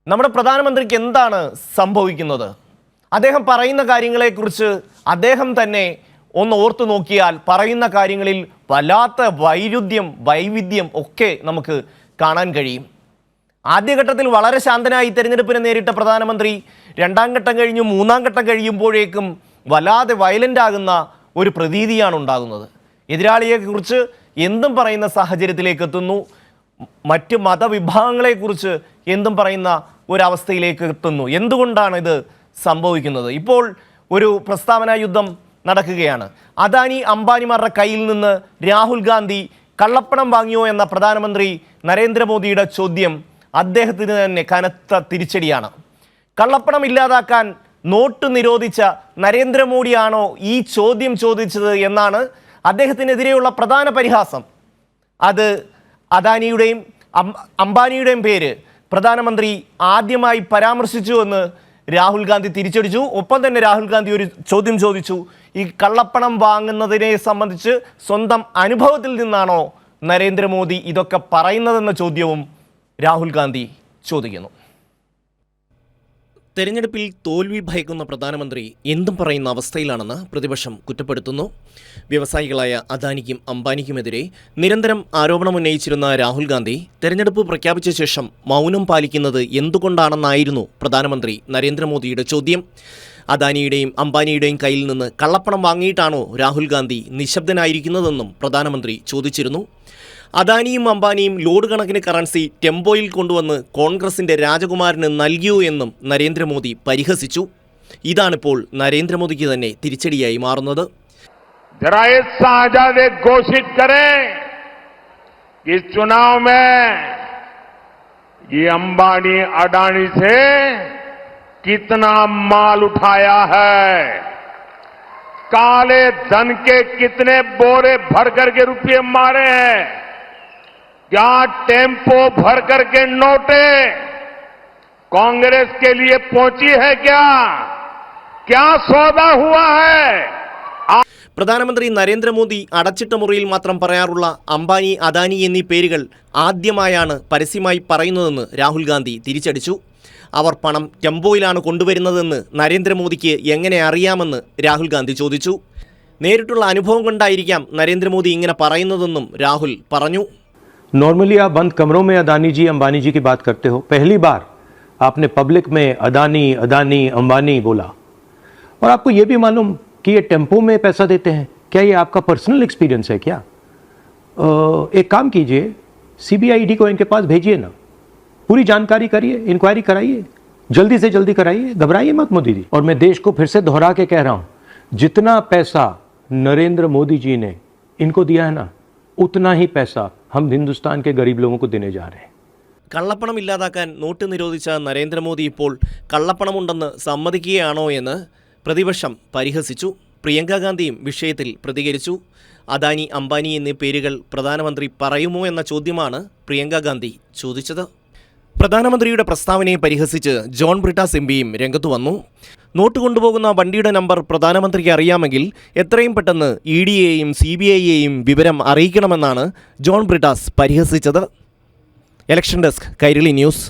നമ്മുടെ പ്രധാനമന്ത്രിക്ക് എന്താണ് സംഭവിക്കുന്നത്? അദ്ദേഹം പറയുന്ന കാര്യങ്ങളെക്കുറിച്ച് അദ്ദേഹം തന്നെ ഒന്ന് ഓർത്തു നോക്കിയാൽ പറയുന്ന കാര്യങ്ങളിൽ വല്ലാത്ത വൈവിധ്യം ഒക്കെ നമുക്ക് കാണാൻ കഴിയും. ആദ്യഘട്ടത്തിൽ വളരെ ശാന്തനായി തെരഞ്ഞെടുപ്പിനെ നേരിട്ട പ്രധാനമന്ത്രി രണ്ടാം ഘട്ടം കഴിഞ്ഞു മൂന്നാം ഘട്ടം കഴിയുമ്പോഴേക്കും വല്ലാതെ വയലൻ്റ് ആകുന്ന ഒരു പ്രതീതിയാണ് ഉണ്ടാകുന്നത്. എതിരാളിയെക്കുറിച്ച് എന്തും പറയുന്ന സാഹചര്യത്തിലേക്ക് എത്തുന്നു. മറ്റ് മതവിഭാഗങ്ങളെക്കുറിച്ച് എന്തും പറയുന്ന ഒരവസ്ഥയിലേക്ക് എത്തുന്നു. എന്തുകൊണ്ടാണ് ഇത് സംഭവിക്കുന്നത്? ഇപ്പോൾ ഒരു പ്രസ്താവന യുദ്ധം നടക്കുകയാണ്. അദാനി അംബാനിമാരുടെ കയ്യിൽ നിന്ന് രാഹുൽ ഗാന്ധി കള്ളപ്പണം വാങ്ങിയോ എന്ന പ്രധാനമന്ത്രി നരേന്ദ്രമോദിയുടെ ചോദ്യം അദ്ദേഹത്തിന് തന്നെ കനത്ത തിരിച്ചടിയാണ്. കള്ളപ്പണം ഇല്ലാതാക്കാൻ നോട്ട് നിരോധിച്ച നരേന്ദ്രമോദിയാണോ ഈ ചോദ്യം ചോദിച്ചത് എന്നാണ് അദ്ദേഹത്തിനെതിരെയുള്ള പ്രധാന പരിഹാസം. അത് അദാനിയുടെയും അംബാനിയുടെയും പേര് പ്രധാനമന്ത്രി ആദ്യമായി പരാമർശിച്ചു എന്ന് രാഹുൽ ഗാന്ധി തിരിച്ചടിച്ചു. ഒപ്പം തന്നെ രാഹുൽ ഗാന്ധി ഒരു ചോദ്യം ചോദിച്ചു, ഈ കള്ളപ്പണം വാങ്ങുന്നതിനെ സംബന്ധിച്ച് സ്വന്തം അനുഭവത്തിൽ നിന്നാണോ നരേന്ദ്രമോദി ഇതൊക്കെ പറയുന്നതെന്ന ചോദ്യവും രാഹുൽ ഗാന്ധി ചോദിക്കുന്നു. തെരഞ്ഞെടുപ്പിൽ തോൽവി ഭയക്കുന്ന പ്രധാനമന്ത്രി എന്തും പറയുന്ന അവസ്ഥയിലാണെന്ന് പ്രതിപക്ഷം കുറ്റപ്പെടുത്തുന്നു. വ്യവസായികളായ അദാനിക്കും അംബാനിക്കുമെതിരെ നിരന്തരം ആരോപണമുന്നയിച്ചിരുന്ന രാഹുൽ ഗാന്ധി തെരഞ്ഞെടുപ്പ് പ്രഖ്യാപിച്ച ശേഷം മൗനം പാലിക്കുന്നത് എന്തുകൊണ്ടാണെന്നായിരുന്നു പ്രധാനമന്ത്രി നരേന്ദ്രമോദിയുടെ ചോദ്യം. അദാനിയുടെയും അംബാനിയുടെയും കയ്യിൽ നിന്ന് കള്ളപ്പണം വാങ്ങിയിട്ടാണോ രാഹുൽ ഗാന്ധി നിശബ്ദനായിരിക്കുന്നതെന്നും പ്രധാനമന്ത്രി ചോദിച്ചിരുന്നു. അദാനിയും അംബാനിയും ലോഡ് കണക്കിന് കറൻസി ടെമ്പോയിൽ കൊണ്ടുവന്ന് കോൺഗ്രസിന്റെ രാജകുമാരന് നൽകിയോ എന്നും നരേന്ദ്രമോദി പരിഹസിച്ചു. ഇതാണിപ്പോൾ നരേന്ദ്രമോദിക്ക് തന്നെ തിരിച്ചടിയായി മാറുന്നത്. जरा ये साझा घोषित करें कि इस चुनाव में ये अंबानी अडानी से कितना माल उठाया है, काले धन के कितने बोरे भर करके रुपये मारे हैं, क्या टेम्पो भर करके नोटे कांग्रेस के लिए पहुंची है, क्या सौदा हुआ है? പ്രധാനമന്ത്രി നരേന്ദ്രമോദി അടച്ചിട്ട മുറിയിൽ മാത്രം പറയാറുള്ള അംബാനി അദാനി എന്നീ പേരുകൾ ആദ്യമായാണ് പരസ്യമായി പറയുന്നതെന്ന് രാഹുൽ ഗാന്ധി തിരിച്ചടിച്ചു. അവർ പണം ടെമ്പോയിലാണ് കൊണ്ടുവരുന്നതെന്ന് നരേന്ദ്രമോദിക്ക് എങ്ങനെ അറിയാമെന്ന് രാഹുൽ ഗാന്ധി ചോദിച്ചു. നേരിട്ടുള്ള അനുഭവം കൊണ്ടായിരിക്കാം നരേന്ദ്രമോദി ഇങ്ങനെ പറയുന്നതെന്നും രാഹുൽ പറഞ്ഞു. नॉर्मली आप बंद कमरों में अदानी जी अंबानी जी की बात करते हो, पहली बार आपने पब्लिक में अदानी अंबानी बोला। और आपको ये भी मालूम कि ये टेम्पो में पैसा देते हैं, क्या ये आपका पर्सनल एक्सपीरियंस है क्या? एक काम कीजिए, CBID को इनके पास भेजिए ना, पूरी जानकारी करिए, इंक्वायरी कराइए, जल्दी से जल्दी कराइए, घबराइए मत मोदी जी। और मैं देश को फिर से दोहरा के कह रहा हूं, जितना पैसा नरेंद्र मोदी जी ने इनको दिया है ना, उतना ही पैसा हम हिंदुस्तान के गरीब लोगों को देने जा रहे हैं. കള്ളപ്പണം ഇല്ലാതാക്കാൻ നോട്ട് നിരോധിച്ച നരേന്ദ്രമോദി ഇപ്പോൾ കള്ളപ്പണമുണ്ടെന്ന് സമ്മതിക്കുകയാണോ എന്ന് പ്രതിപക്ഷം പരിഹസിച്ചു. പ്രിയങ്ക ഗാന്ധിയും വിഷയത്തിൽ പ്രതികരിച്ചു. അദാനി അംബാനി എന്നീ പേരുകൾ പ്രധാനമന്ത്രി പറയുമോ എന്ന ചോദ്യമാണ് പ്രിയങ്ക ഗാന്ധി ചോദിച്ചത്. പ്രധാനമന്ത്രിയുടെ പ്രസ്താവനയെ പരിഹസിച്ച് ജോൺ ബ്രിട്ടാസ് എംപിയും രംഗത്തു വന്നു. നോട്ട് കൊണ്ടുപോകുന്ന വണ്ടിയുടെ നമ്പർ പ്രധാനമന്ത്രിക്ക് അറിയാമെങ്കിൽ എത്രയും പെട്ടെന്ന് EDയെയും CBIയെയും വിവരം അറിയിക്കണമെന്നാണ് ജോൺ ബ്രിട്ടാസ് പരിഹസിച്ചത്. Election desk, Kairali news.